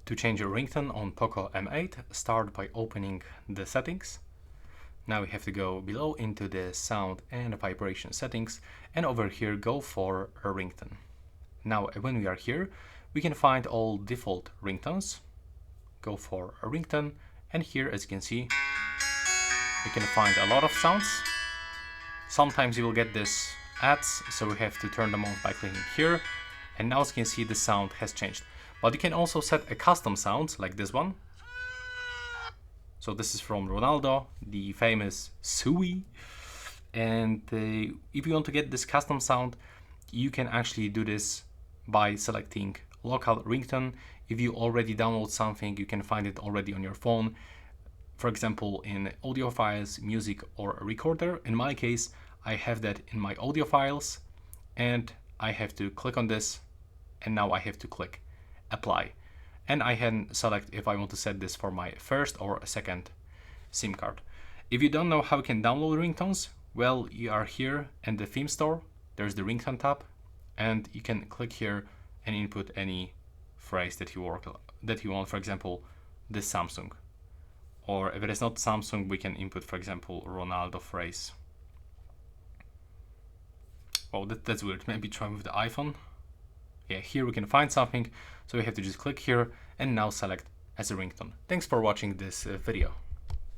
To change your ringtone on POCO M8, start by opening the settings. Now we have to go below into the sound and vibration settings, and over here go for a ringtone. Now when we are here, we can find all default ringtones. Go for a ringtone, and here, as you can see, we can find a lot of sounds. Sometimes you will get this ads, so we have to turn them off by clicking here. And now as you can see, the sound has changed. But you can also set a custom sound like this one. So this is from Ronaldo, the famous Sui. And if you want to get this custom sound, you can actually do this by selecting local ringtone. If you already download something, you can find it already on your phone. For example, in audio files, music, or a recorder. In my case, I have that in my audio files, and I have to click on this, and now I have to click apply. And I can select if I want to set this for my first or second SIM card. If you don't know how you can download ringtones, well, you are here in the theme store. There's the ringtone tab, and you can click here and input any phrase that you want. For example, this Samsung. Or if it is not Samsung, we can input, for example, Ronaldo phrase. Oh, that's weird. Maybe try with the iPhone. Yeah, here we can find something. So we have to just click here and now select as a ringtone. Thanks for watching this video.